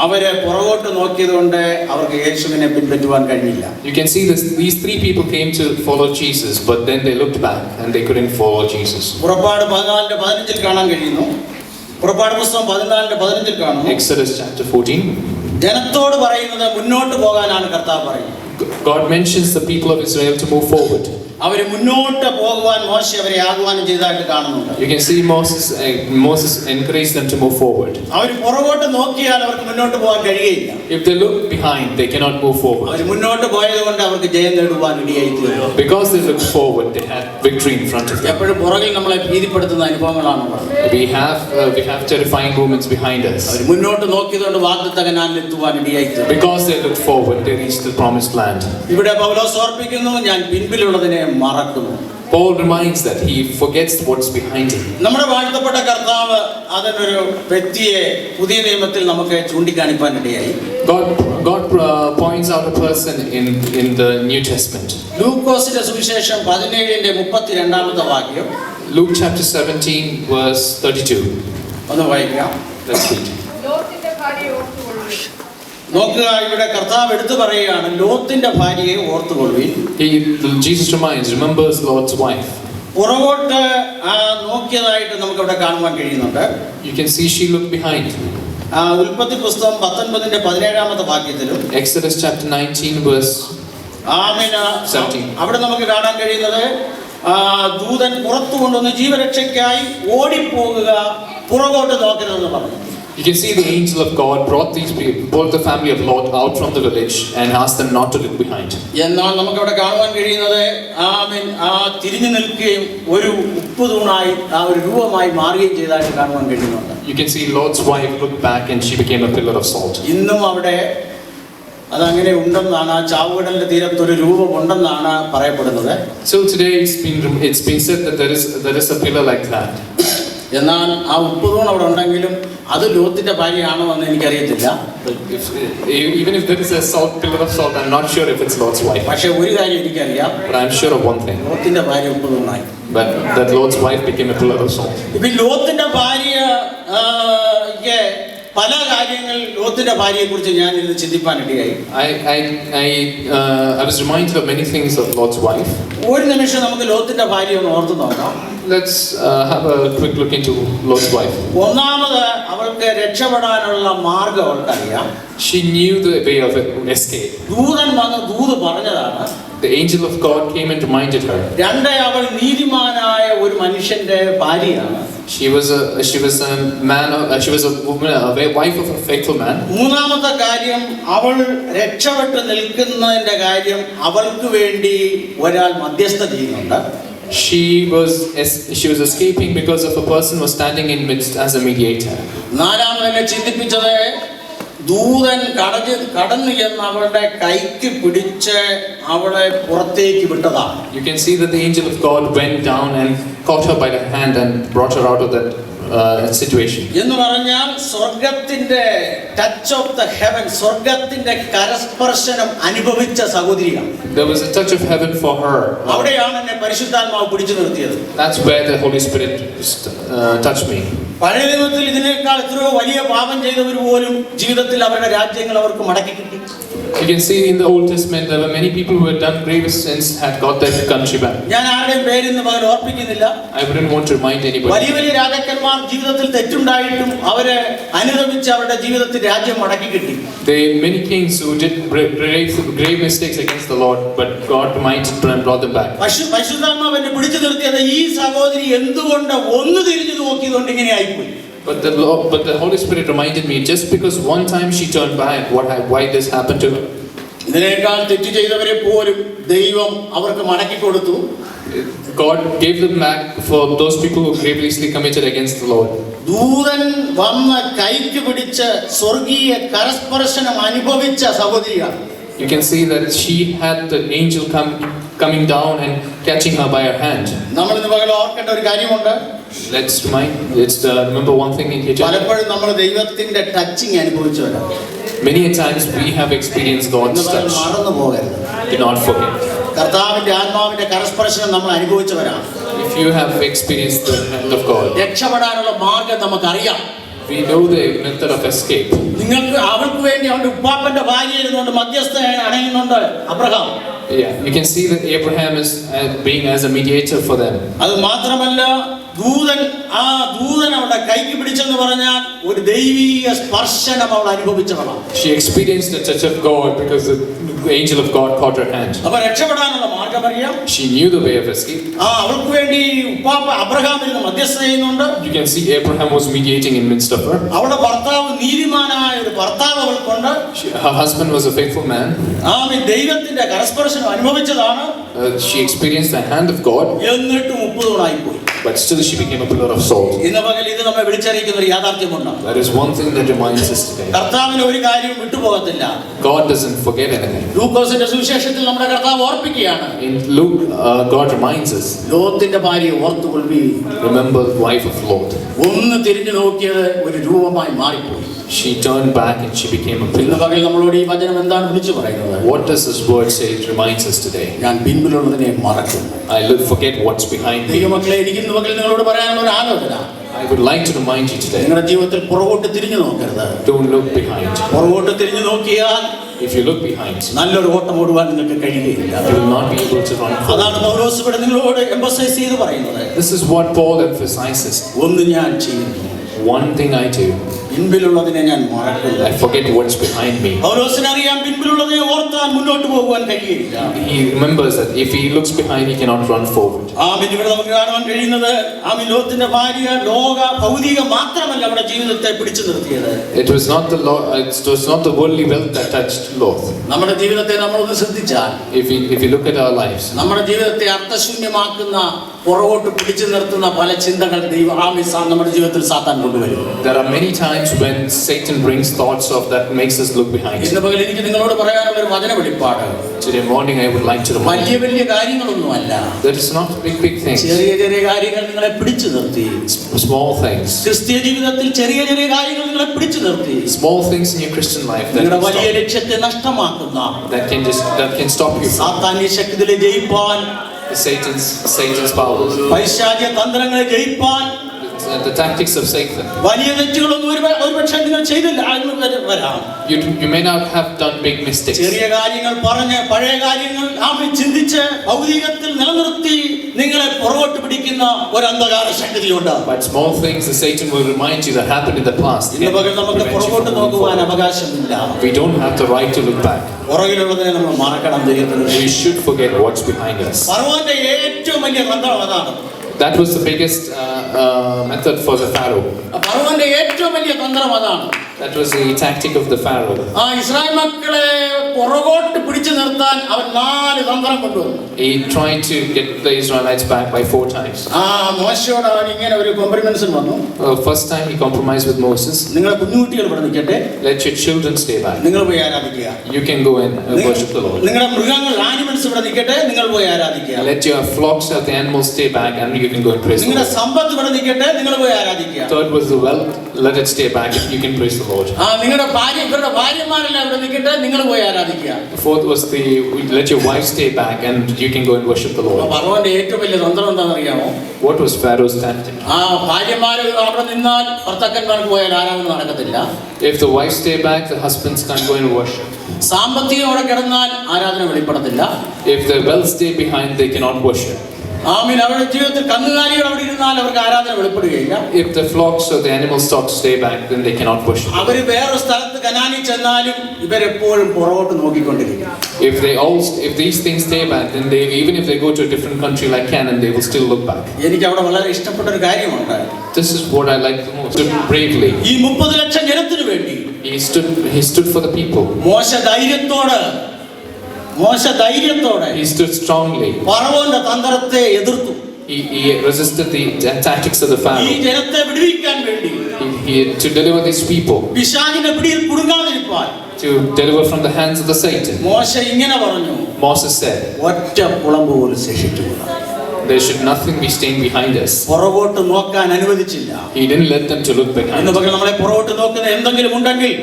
അവരെ പുറകോട്ട് നോക്കിയതുകൊണ്ട് അവർക്ക് യേശുവിനെ പിൻപറ്റുവാൻ കഴിഞ്ഞില്ല. You can see this, these three people came to follow Jesus, but then they looked back and they couldn't follow Jesus. പുറപ്പാട് 14:15 കാണാൻ കഴിയുന്നു. പുറപ്പാട് പുസ്തകം 14:15 കാണുന്നു. Exodus chapter 14. ജനത്തോട് പറയുന്നത് മുന്നോട്ട് പോകാനാണ് കർത്താവ് പറയുന്നത്. God mentions the people of Israel to move forward. അവർ മുന്നോട്ട് പോകുവാൻ മോശെ അവരെ ആഹ്വാനം ചെയ്തതായിട്ട് കാണുന്നുണ്ട്. You can see Moses encouraged them to move forward. അവർ പുറകോട്ട് നോക്കിയാൽ അവർക്ക് മുന്നോട്ട് പോകാൻ കഴിയില്ല. If they look behind, they cannot move forward. അവർ മുന്നോട്ട് പോയതുകൊണ്ട് അവർക്ക് ജയം നേടുവാൻ ഇടയായി തീർന്നു. Because they looked forward, they had victory in front of them. എപ്പോഴും പുറകിൽ നമ്മളെ ഭീതിപ്പെടുത്തുന്ന അനുഭവങ്ങളാണുള്ളത്. We have terrifying moments behind us. അവർ മുന്നോട്ട് നോക്കിയതുകൊണ്ട് വാഗ്ദത്ത കനാനിൽ എത്തുവാൻ ഇടയായി തീർന്നു. Because they looked forward, they reached the promised land. ഇവിടെ പൗലോസ് ഓർപ്പിക്കുന്നു, ഞാൻ പിൻപിലുള്ളതിനെ മറക്കുന്നു. Paul reminds that he forgets what's behind him. നമ്മുടെ വാഴ്ത്തപ്പെട്ട കർത്താവ് അതിനൊരു വ്യക്തിയെ പുതിയ നിയമത്തിൽ നമുക്ക് ചൂണ്ടിക്കാണിക്കാൻ ഇടയായി. God points out a person in the New Testament. ലൂക്കോസിന്റെ സുവിശേഷം 17:32 വാക്യം. Luke chapter 17 verse 32. ഒന്ന് വായിക്കാം. Let's read. നോക്കുക, ഇവിടെ കർത്താവ് എടുത്തു പറയുകയാണ്, ലോത്തിന്റെ ഭാര്യയെ ഓർത്തുകൊള്ളുവിൻ. Jesus remembers Lot's wife. പുറകോട്ട് നോക്കിയതായിട്ട് നമുക്ക് ഇവിടെ കാണുവാൻ കഴിയുന്നുണ്ട്. You can see she looked behind. ഉൽപ്പത്തി പുസ്തകം 19:17 വാക്യത്തിലും Exodus chapter 19 verse 17. അവിടെ നമുക്ക് കാണാൻ കഴിയുന്നത്, ദൂതൻ പുറത്തു കൊണ്ടുവന്ന് ജീവരക്ഷയ്ക്കായി ഓടിപ്പോകുക, പുറകോട്ട് നോക്കരുതെന്ന് പറഞ്ഞു. You can see the angel of God brought the family of Lot out from the village and asked them not to look behind. എന്നാൽ നമുക്ക് അവിടെ കാണുവാൻ കഴിയുന്നത്, തിരിഞ്ഞു നിൽക്കുകയും ഒരു ഉപ്പുതൂണായി ഒരു രൂപമായി മാറുകയും ചെയ്തതായിട്ട് കാണുവാൻ കഴിയുന്നുണ്ട്. You can see Lot's wife looked back and she became a pillar of salt. ഇന്നും അവിടെ അതങ്ങനെ ഉണ്ടെന്നാണ്, ചാവുകടലിന്റെ തീരത്ത് ഒരു രൂപം ഉണ്ടെന്നാണ് പറയപ്പെടുന്നത്. So today it's been said that there is a pillar like that. എന്നാൽ ആ ഉപ്പുതൂൺ അവിടെ ഉണ്ടെങ്കിലും അത് ലോത്തിന്റെ ഭാര്യയാണോ എന്ന് എനിക്കറിയത്തില്ല. Even if there is a pillar of salt, I'm not sure if it's Lot's wife. പക്ഷെ ഒരു കാര്യം എനിക്കറിയാം, but I'm sure of one thing. ലോത്തിന്റെ ഭാര്യ ഉപ്പുതൂണായി. But that Lot's wife became a pillar of salt. ഇപ്പൊ ലോത്തിന്റെ ഭാര്യ പല കാര്യങ്ങൾ ലോത്തിന്റെ ഭാര്യയെ കുറിച്ച് ഞാൻ ഇത് ചിന്തിപ്പാനിടയായി. I was reminded of many things of Lot's wife. ഒരു നിമിഷം നമുക്ക് ലോത്തിന്റെ ഭാര്യ ഒന്ന് ഓർത്തു നോക്കാം. Let's have a quick look into Lot's wife. ഒന്നാമത്, അവൾക്ക് രക്ഷപ്പെടാനുള്ള മാർഗ്ഗം അവൾക്കറിയാം. She knew the way of escape. ദൂതൻ വന്ന് ദൂത് പറഞ്ഞതാണ്. The angel of God came and reminded her. രണ്ട്, അവൾ നീതിമാനായ ഒരു മനുഷ്യന്റെ ഭാര്യയാണ്. She was a woman, a wife of a faithful man. മൂന്നാമത്തെ കാര്യം, അവൾ രക്ഷപ്പെട്ട് നിൽക്കുന്നതിന്റെ കാര്യം, അവൾക്ക് വേണ്ടി ഒരാൾ മധ്യസ്ഥ ചെയ്യുന്നുണ്ട്. She was escaping because of a person was standing in midst as a mediator. നാലാമതിനെ ചിന്തിപ്പിച്ചത്, ദൂതൻ കടന്നു ചെന്ന് അവളുടെ കൈക്ക് പിടിച്ച് അവളെ പുറത്തേക്ക് വിട്ടതാണ്. You can see that the angel of God went down and caught her by the hand and brought her out of that situation. എന്ന് പറഞ്ഞാൽ സ്വർഗ്ഗത്തിന്റെ ടച്ച് ഓഫ് ദ ഹെവൻ, സ്വർഗ്ഗത്തിന്റെ കരസ്പർശനം അനുഭവിച്ച സഹോദരിയാണ്. There was a touch of heaven for her. അവിടെയാണ് എന്നെ പരിശുദ്ധാത്മാവ് പിടിച്ചു നിർത്തിയത്. That's where the Holy Spirit touched me. പഴയ നിയമത്തിൽ ഇതിനേക്കാൾ എത്രയോ വലിയ പാപം ചെയ്തവർ പോലും ജീവിതത്തിൽ അവരുടെ രാജ്യങ്ങൾ അവർക്ക് മടക്കി കിട്ടി. You can see in the Old Testament there were many people who had done grievous sins had got their country back. ഞാൻ ആരുടെയും പേരിന്ന് പകരം ഓർപ്പിക്കുന്നില്ല. I wouldn't want to remind anybody. വലിയ വലിയ രാജാക്കന്മാർ ജീവിതത്തിൽ തെറ്റുണ്ടായിട്ടും അവരെ അനുദപിച്ച് അവരുടെ ജീവിതത്തിൽ രാജ്യം മടക്കി കിട്ടി. Many kings who did grave mistakes against the Lord, but God reminded them and brought them back. പരിശുദ്ധാത്മാവ് എന്നെ പിടിച്ചു നിർത്തിയത് ഈ സഹോദരി എന്തുകൊണ്ട് ഒന്ന് തിരിഞ്ഞു നോക്കിയതുകൊണ്ട് ഇങ്ങനെ ആയിപ്പോയി. But the Holy Spirit reminded me, just because one time she turned back, why this happened to her. ഇതിനേക്കാൾ തെറ്റ് ചെയ്തവരെ പോലും ദൈവം അവർക്ക് മടക്കി കൊടുത്തു. God gave them back for those people who grievously committed against the Lord. ദൂതൻ വന്ന് കൈക്ക് പിടിച്ച് സ്വർഗീയ കരസ്പർശനം അനുഭവിച്ച സഹോദരിയാണ്. You can see that she had the angel coming down and catching her by her hand. നമ്മൾ ഇന്ന് പകൽ ഓർക്കേണ്ട ഒരു കാര്യമുണ്ട്. Let's remember one thing in here. പലപ്പോഴും നമ്മൾ ദൈവത്തിന്റെ touching അനുഭവിച്ചവരാണ്. Many a times we have experienced God's touch. മറന്നു പോകരുത്. Do not forget. കർത്താവിന്റെ ആത്മാവിന്റെ കരസ്പർശനം നമ്മൾ അനുഭവിച്ചവരാണ്. If you have experienced the hand of God, രക്ഷപ്പെടാനുള്ള മാർഗ്ഗം നമുക്കറിയാം. we know the method of escape. നിങ്ങൾക്ക് അവൾക്ക് വേണ്ടി അവന്റെ ഉപ്പാപ്പന്റെ ഭാര്യ ഇരുന്നുകൊണ്ട് മധ്യസ്ഥ അണയുന്നുണ്ട് Abraham. Yeah, you can see that Abraham is being as a mediator for them. അത് മാത്രമല്ല, ദൂതൻ അവളുടെ കൈക്ക് പിടിച്ചെന്ന് പറഞ്ഞാൽ ഒരു ദൈവീക സ്പർശനം അവൾ അനുഭവിച്ചവളാണ്. She experienced the touch of God because the angel of God caught her hand. അപ്പോൾ രക്ഷപ്പെടാനുള്ള മാർഗ്ഗം അറിയാം. She knew the way of escape. അവൾക്ക് വേണ്ടി ഉപ്പാപ്പ അബ്രഹാം ഇരുന്ന് മധ്യസ്ഥ ചെയ്യുന്നുണ്ട്. You can see Abraham was mediating in midst of her. അവളുടെ ഭർത്താവ് നീതിമാനായ ഒരു ഭർത്താവ് അവൾക്കുണ്ട്. Her husband was a faithful man. ദൈവത്തിന്റെ കരസ്പർശനം അനുഭവിച്ചതാണ്. She experienced the hand of God. എന്നിട്ട് 30 തവണയായി പോയി. But still she became a pillar of salt. ഇന്ന് പകൽ ഇത് നമ്മെ വിളിച്ചറിയിക്കുന്ന ഒരു യാഥാർത്ഥ്യമുണ്ട്. That is one thing that reminds us today. കർത്താവിന് ഒരു കാര്യം വിട്ടുപോകത്തില്ല. God doesn't forget anything. ലൂക്കോസിന്റെ സുവിശേഷത്തിൽ നമ്മുടെ കർത്താവ് ഓർപ്പിക്കുകയാണ്. In Luke, God reminds us. ലോത്തിന്റെ ഭാര്യയെ ഓർത്തുകൊള്ളുവീൻ. Remember the wife of Lot. ഒന്ന് തിരിഞ്ഞു നോക്കിയത് ഒരു രൂപമായി മാറിപ്പോയി. She turned back and she became a ഇന്ന് pillar. പകൽ നമ്മളോട് ഈ വചനം എന്താണ് വിളിച്ചു പറയുന്നത്? What does this word say? It reminds us today. ഞാൻ പിൻപിലുള്ളതിനെ മറക്കും. Forget what's behind me. ദൈവമക്കളെ, എനിക്ക് ഇന്ന് പകൽ നിങ്ങളോട് പറയാനുള്ള ഒരു ആലോചന. I would like to remind you today. നിങ്ങളുടെ ജീവിതത്തിൽ പുറകോട്ട് തിരിഞ്ഞു നോക്കരുത്. Don't look behind. പുറകോട്ട് തിരിഞ്ഞു നോക്കിയാൽ If you look behind, നല്ലൊരു ഓട്ടം ഓടുവാൻ നിങ്ങൾക്ക് കഴിയുകയില്ല. you will not be able to run forward. അതാണ് പൗലോസ് ഇവിടെ നിങ്ങളോട് എംഫസൈസ് ചെയ്ത് പറയുന്നത്. This is what Paul emphasizes. ഒന്ന് ഞാൻ ചെയ്യുന്നു. One thing I do. പിൻപിലുള്ളതിനെ ഞാൻ മറക്കുന്നു. I forget what's behind me. പൗലോസിന് അറിയാം പിൻപിലുള്ളതിനെ ഓർത്താൻ മുന്നോട്ട് പോകുവാൻ കഴിയില്ല. He remembers that if he looks behind, he cannot run forward. ഇവിടെ നമുക്ക് കാണുവാൻ കഴിയുന്നത് ലോത്തിന്റെ ഭാര്യ ലോക ഭൗതിക മാത്രമല്ല നമ്മുടെ ജീവിതത്തെ പിടിച്ചു നിർത്തിയത്. It was not the worldly wealth that touched Lot. നമ്മുടെ ജീവിതത്തെ നമ്മളൊന്ന് ശ്രദ്ധിച്ചാൽ, If you look at our lives, നമ്മുടെ ജീവിതത്തെ അർത്ഥശൂന്യമാക്കുന്ന പുറകോട്ട് പിടിച്ചു നിർത്തുന്ന പല ചിന്തകൾ നമ്മുടെ ജീവിതത്തിൽ സാത്താൻ കൊണ്ടുവരും. There are many times when Satan brings thoughts of that makes us look behind. ഇന്ന് പകൽ എനിക്ക് നിങ്ങളോട് പറയാനുള്ള ഒരു വചന വെളിപ്പാട്. Today morning I would like to remind you. വലിയ കാര്യങ്ങളൊന്നുമല്ല. That is not big things. ചെറിയ കാര്യങ്ങൾ നിങ്ങളെ പിടിച്ചു നിർത്തി. Small things. ക്രിസ്തീയ ജീവിതത്തിൽ ചെറിയ കാര്യങ്ങൾ നിങ്ങളെ പിടിച്ചു നിർത്തി. Small things in your Christian life നിങ്ങളുടെ വലിയ ലക്ഷ്യത്തെ നഷ്ടമാക്കുന്ന that can stop you. സാത്താന്യ ശക്തികളെ ജയിപ്പാൻ, Satan's powers. പൈശാചിക തന്ത്രങ്ങളെ ജയിപ്പാൻ, the tactics of Satan. വലിയ തെറ്റുകളൊന്നും ഒരുപക്ഷെ നിങ്ങൾ ചെയ്തില്ല. You may not have done big mistakes. ചെറിയ കാര്യങ്ങൾ പറഞ്ഞ് പഴയ കാര്യങ്ങൾ ചിന്തിച്ച് ഭൗതികത്തിൽ നിലനിർത്തി നിങ്ങളെ പുറകോട്ട് പിടിക്കുന്ന ഒരു അന്ധകാര ശക്തിയുണ്ട്. But small things that Satan will remind you that happened in the past. ഇന്ന് പകൽ നമുക്ക് പുറകോട്ട് നോക്കുവാൻ അവകാശമില്ല. We don't have the right to look back. പുറകിലുള്ളതിനെ നമ്മൾ മറക്കണം. We should forget what's behind us. ഫറവോന്റെ ഏറ്റവും വലിയ തന്ത്രം അതാണ്. That was the biggest method for the Pharaoh. ഫറവോന്റെ ഏറ്റവും വലിയ തന്ത്രം അതാണ്. That was the tactic of the Pharaoh. Israel മക്കളെ പുറകോട്ട് പിടിച്ചു നിർത്താൻ അവൻ 4 തന്ത്രം കൊണ്ടുവന്നു. He tried to get the Israelites back by 4 times. മോശയോട് അവൻ ഇങ്ങനെ ഒരു കോംപ്രമൈസ് വന്നു. First time he compromised with Moses. നിങ്ങളുടെ കുഞ്ഞുകുട്ടികൾ ഇവിടെ നിൽക്കട്ടെ. Let your children stay back. നിങ്ങൾ പോയി ആരാധിക്കുക. You can go and worship the Lord. നിങ്ങളുടെ മൃഗങ്ങൾ ആനിമൽസ് ഇവിടെ നിൽക്കട്ടെ. നിങ്ങൾ പോയി ആരാധിക്കുക. Let your flocks of the animals stay back and you can go and praise the Lord. നിങ്ങളുടെ സമ്പത്ത് ഇവിടെ നിൽക്കട്ടെ. നിങ്ങൾ പോയി ആരാധിക്കുക. Third was the wealth. Let it stay back. You can praise the Lord. നിങ്ങളുടെ ഭാര്യമാരെല്ലാം ഇവിടെ നിൽക്കട്ടെ. നിങ്ങൾ പോയി ആരാധിക്കുക. Fourth was let your wife stay back and you can go and worship the Lord. ഫറവോന്റെ ഏറ്റവും വലിയ തന്ത്രം എന്താണെന്ന് അറിയാമോ? What was Pharaoh's tactic? ഭാര്യമാര് അവിടെ നിന്നാൽ ഭർത്താക്കന്മാർക്ക് പോയാൽ ആരാധന നടക്കത്തില്ല. If the wives stay back, the husbands can't go and worship. സാമ്പത്തികം അവിടെ കിടന്നാൽ ആരാധന വെളിപ്പെടത്തില്ല. If the wealth stay behind, they cannot worship. അവരുടെ ജീവിതത്തിൽ കന്നുകാലികൾ അവിടെ ഇരുന്നാൽ അവർക്ക് ആരാധന വെളിപ്പെടുകയില്ല. If the flocks or the animal stock stay back, then they cannot worship. അവർ വേറൊരു സ്ഥലത്ത് കനാനിൽ ചെന്നാലും ഇവരെപ്പോഴും പുറകോട്ട് നോക്കിക്കൊണ്ടിരിക്കും. If these things stay back, then even if they go to a different country like Canaan, they will still look back. എനിക്ക് അവിടെ വളരെ ഇഷ്ടപ്പെട്ട ഒരു കാര്യമുണ്ട്. This is what I like the most. Bravely. ഈ 30 ലക്ഷം ജനത്തിനു വേണ്ടി he stood for the people. മോശ ധൈര്യത്തോടെ he stood strongly. ഫറവോന്റെ തന്ത്രത്തെ എതിർത്തു. He resisted the tactics of the Pharaoh. ഈ ജനത്തെ വിടുവിക്കാൻ വേണ്ടി to deliver these people. പിശാചിന്റെ പിടിയിൽ കുടുങ്ങാതിരിക്കാൻ to deliver from the hands of the Satan. മോശ ഇങ്ങനെ പറഞ്ഞു. Moses said, ഒറ്റ കുളമ്പ് പോലും ശേഷിച്ചില്ല. There should nothing be staying behind us. പുറകോട്ട് നോക്കാൻ അനുവദിച്ചില്ല. He didn't let them to look behind. ഇന്ന് പകൽ നമ്മളെ പുറകോട്ട് നോക്കുന്ന എന്തെങ്കിലും ഉണ്ടെങ്കിൽ,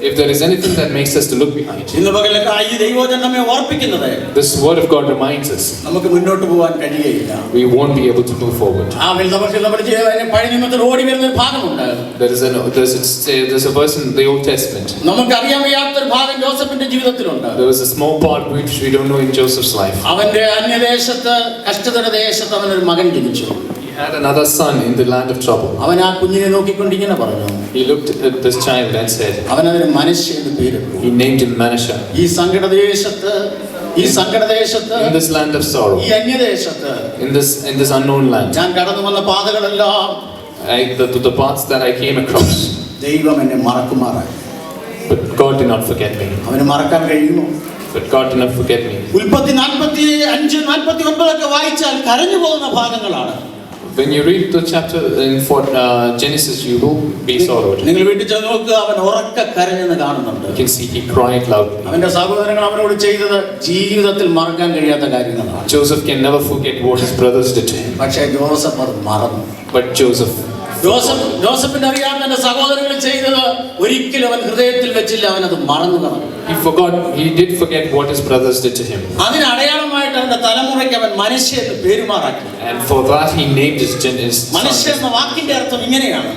if there is anything that makes us to look behind, ഇന്ന് പകൽ ഈ ദൈവവചനം നമ്മെ ഓർപ്പിക്കുന്നത്, this word of God reminds us, നമുക്ക് മുന്നോട്ട് പോകാൻ കഴിയില്ല. we won't be able to move forward. പഴയ നിയമത്തിൽ ഓടി വരുന്ന ഒരു ഭാഗമുണ്ട്. There's a verse in the Old Testament. നമുക്ക് അറിയാൻ വയ്യാത്തൊരു ഭാഗം ജോസഫിന്റെ ജീവിതത്തിലുണ്ട്. There was a small part which we don't know in Joseph's life. അവന്റെ അന്യദേശത്ത് കഷ്ടതയുടെ ദേശത്ത് അവനൊരു മകൻ ജനിച്ചു. He had another son in the land of trouble. അവൻ ആ കുഞ്ഞിനെ നോക്കിക്കൊണ്ട് ഇങ്ങനെ പറഞ്ഞു. He looked at this child and said, അവൻ അതിന് മനശ്ശെ എന്ന് പേരിട്ടു. he named him Manasseh. ഈ സങ്കടദേശത്ത്, In this land of sorrow, ഈ അന്യദേശത്ത്, in this unknown land, ഞാൻ കടന്നു വന്ന പാതകളെല്ലാം, the paths that I came across, ദൈവം എന്നെ മറക്കുമാറായി. but God did not forget me. അവന് മറക്കാൻ കഴിയുമോ? But God did not forget me. ഉൽപ്പത്തി 45-49 ഒക്കെ വായിച്ചാൽ കരഞ്ഞു പോകുന്ന ഭാഗങ്ങളാണ്. When you read the chapter in Genesis, you will be sorrowed. നിങ്ങൾ വീട്ടിൽ ചെന്ന് നോക്കുക, അവൻ ഉറക്കെ കരഞ്ഞെന്ന് കാണുന്നുണ്ട്. You can see he cried loudly. അവന്റെ സഹോദരങ്ങൾ അവനോട് ചെയ്തത് ജീവിതത്തിൽ മറക്കാൻ കഴിയാത്ത കാര്യങ്ങളാണ്. Joseph can never forget what his brothers did to him. പക്ഷേ ജോസഫ് അത് മറന്നു. But ജോസഫിന് അറിയാം തന്റെ സഹോദരങ്ങൾ ചെയ്തത് ഒരിക്കലും അവൻ ഹൃദയത്തിൽ വെച്ചില്ല, അവൻ അത് മറന്നു കളഞ്ഞു. He did forget what his brothers did to him. അതിന് അടയാളമായിട്ട് അവന്റെ തലമുറയ്ക്ക് അവൻ മനുഷ്യ എന്ന് പേരുമാറാക്കി. And for that he named his മനുഷ്യ എന്ന വാക്കിന്റെ അർത്ഥം ഇങ്ങനെയാണ്.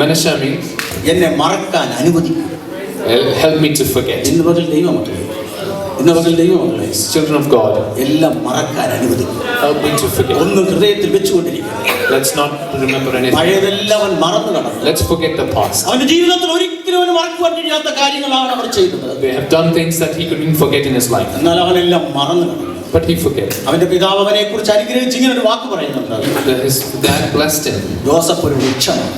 Manasseh means എന്നെ മറക്കാൻ അനുവദിക്കുക. Help me to forget. ഇന്ന് പകൽ ദൈവമക്കളെ, children of God, എല്ലാം മറക്കാൻ അനുവദിക്കുക. help me to forget. ഒന്നും ഹൃദയത്തിൽ വെച്ചുകൊണ്ടിരിക്കുക. Let's not remember anything. പഴയതെല്ലാം അവൻ മറന്നു കളഞ്ഞു. Let's forget the past. അവന്റെ ജീവിതത്തിൽ ഒരിക്കലും അവന് മറക്കുവാൻ കഴിയാത്ത കാര്യങ്ങളാണ് അവർ ചെയ്തത്. They have done things that he couldn't forget in his life. എന്നാൽ അവനെല്ലാം മറന്നു കളഞ്ഞു. But he forget. അവന്റെ പിതാവ് അവനെ കുറിച്ച് അനുഗ്രഹിച്ച് ഇങ്ങനെ ഒരു വാക്ക് പറയുന്നുണ്ട്. His dad blessed him. Joseph ഒരു വൃക്ഷമാണ്.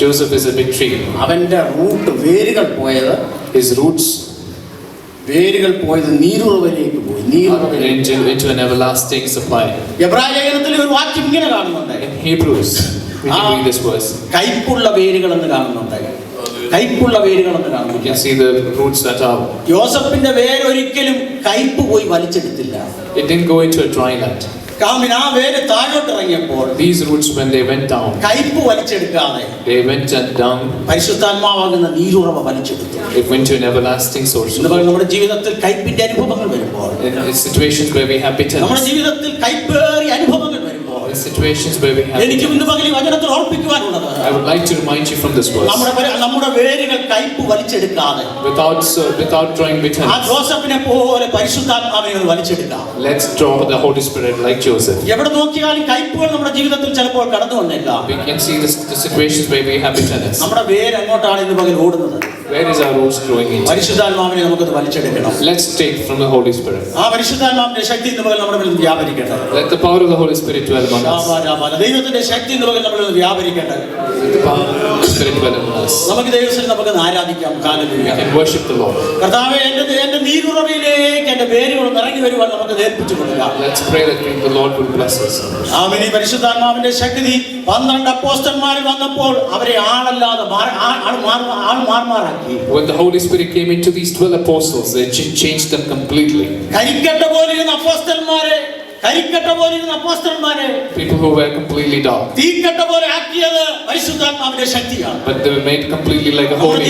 Joseph is a big tree. അവന്റെ വേരുകൾ പോയത് നീരുറവിലേക്ക് പോയി. Into an everlasting supply. എബ്രായ ലേഖനത്തിൽ ഒരു വാക്യം ഇങ്ങനെ കാണുന്നുണ്ട്. In Hebrews, we can read this verse. കൈപ്പുള്ള വേരുകൾ എന്ന് കാണുന്നുണ്ട്. You can see the roots that are. യോസഫിന്റെ വേര് ഒരിക്കലും കൈപ്പ് പോയി വലിച്ചെടുത്തില്ല. It didn't go into a dry land. These roots, when they went down, they went down. It went to an everlasting source. In situations where we have bitterness, in situations where we have bitterness, I would like to remind you from this verse. Without drawing bitterness, let's draw the Holy Spirit like Joseph. We can see the situations where we have bitterness. Where is our roots growing into? Let's take from the Holy Spirit. Let the power of the Holy Spirit dwell among us. Let the power of the Holy Spirit dwell among us. We can worship the Lord. Let's pray that the Lord will bless us. When the Holy Spirit came into these 12 apostles, they changed them completely. People who were completely dark, but they were made completely like a holy.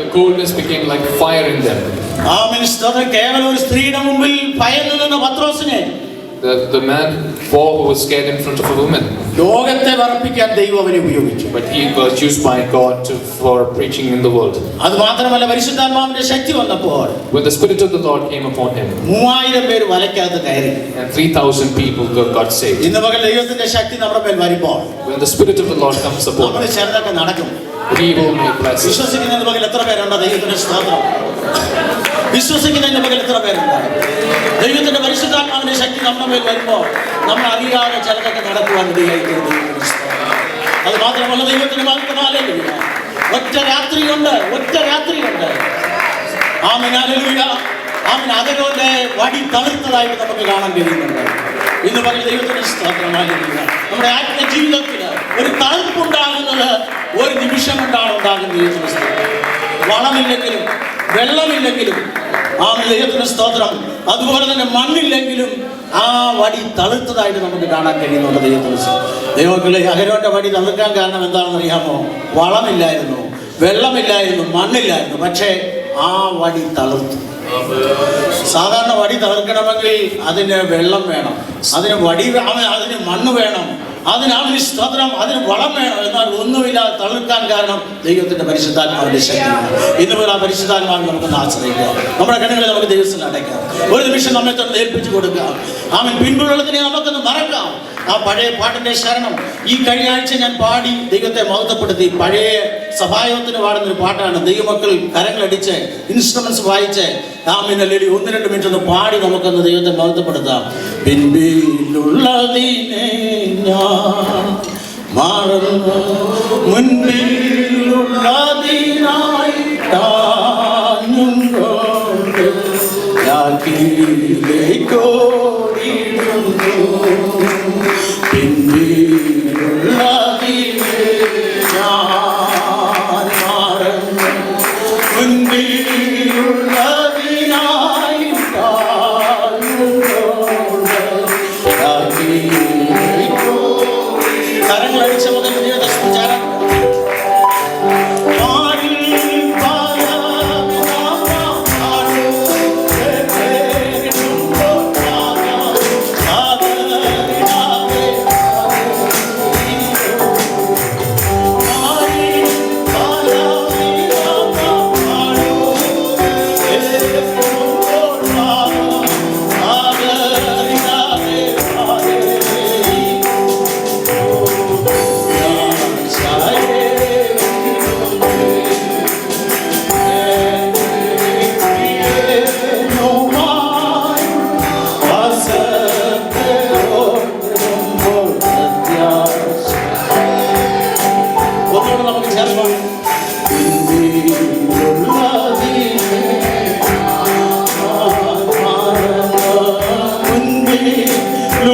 The coldness became like fire in them. The man Paul who was scared in front of a woman, but he was used by God for preaching in the world. When the Spirit of the Lord came upon him, and 3,000 people got saved. When the Spirit of the Lord comes upon us, He will make blessings. ദൈവത്തിന്റെ പരിശുദ്ധാത്മാവിന്റെ ശക്തി നമ്മുടെ മേൽ വരുമ്പോൾ നമ്മൾ അറിയാതെ ചിലതൊക്കെ നടക്കുവാൻ ഇടയായിത്തീരുന്നു. അത് മാത്രമല്ല, ദൈവത്തിന്റെ ഹല്ലേലൂയ, ഒറ്റ രാത്രിയുണ്ട്. ആമേൻ, ഹല്ലേലൂയ, ആമേൻ. അതിന്റെ വടി തളിർത്തതായിട്ട് നമുക്ക് കാണാൻ കഴിയുന്നുണ്ട്. ഇന്ന് പകൽ ദൈവത്തിന്റെ സ്തോത്രം, ഹല്ലേലൂയ. നമ്മുടെ ആത്മീയ ജീവിതത്തിൽ ഒരു തളിർപ്പുണ്ടാകുന്നത് ഒരു നിമിഷം കൊണ്ടാണ് ഉണ്ടാകുന്നത്. വളമില്ലെങ്കിലും വെള്ളമില്ലെങ്കിലും, ആമേൻ, ദൈവത്തിന്റെ സ്തോത്രം, അതുപോലെ തന്നെ മണ്ണില്ലെങ്കിലും ആ വടി തളിർത്തതായിട്ട് നമുക്ക് കാണാൻ കഴിയുന്നുണ്ട്. ദൈവമക്കളെ, അഹരോന്റെ വടി തളിർക്കാൻ കാരണം എന്താണെന്ന് അറിയാമോ? വളമില്ലായിരുന്നു, വെള്ളമില്ലായിരുന്നു, മണ്ണില്ലായിരുന്നു. പക്ഷേ ആ വടി തളിർത്തു. സാധാരണ വടി തളിർക്കണമെങ്കിൽ അതിന് വെള്ളം വേണം, അതിന് മണ്ണ് വേണം, അതിനാണ് സ്തോത്രം. അതിന് വളം വേണം, എന്നാൽ ഒന്നുമില്ലാതെ തളിർക്കാൻ കാരണം ദൈവത്തിന്റെ പരിശുദ്ധാത്മാവിന്റെ ശക്തിയാണ്. ഇന്ന് മുതൽ ആ പരിശുദ്ധാത്മാവിനെ നമുക്കൊന്ന് ആശ്രയിക്കാം. നമ്മുടെ കണ്ണുകളെ നമുക്ക് ദൈവത്തിന് അടയ്ക്കാം. ഒരു നിമിഷം നമ്മെ തന്നെ ഏൽപ്പിച്ചു കൊടുക്കാം. ആമേൻ. പിൻപുള്ളതിനെ നമുക്കൊന്ന് മറക്കാം. ആ പഴയ പാട്ടിന്റെ ശരണം ഈ കഴിഞ്ഞ ആഴ്ച ഞാൻ പാടി ദൈവത്തെ മഹത്വപ്പെടുത്തി. പഴയ സഭായോഗത്തിന് പാടുന്നൊരു പാട്ടാണ്. ദൈവമക്കൾ കരങ്ങളടിച്ച് ഇൻസ്ട്രുമെന്റ്സ് വായിച്ച് ആമേനല്ലേ 1-2 മിനിറ്റ് ഒന്ന് പാടി നമുക്കൊന്ന് ദൈവത്തെ മഹത്വപ്പെടുത്താം. പിൻപിലുള്ളതിനെ ഞാൻ മറന്നു മുൻപിലുള്ളതിനായി താഞ്ഞും കൊണ്ട് യാക്കിലേക്കോടിടുന്നു. പിൻപിലുള്ളതിനെ ഞാൻ മറന്നു മുൻപിലുള്ളതിനായി താഞ്ഞും കൊണ്ട് കരങ്ങളടിച്ച മുതൽ വിചാരം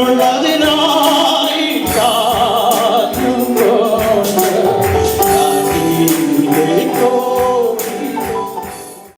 ുള്ളതിനാ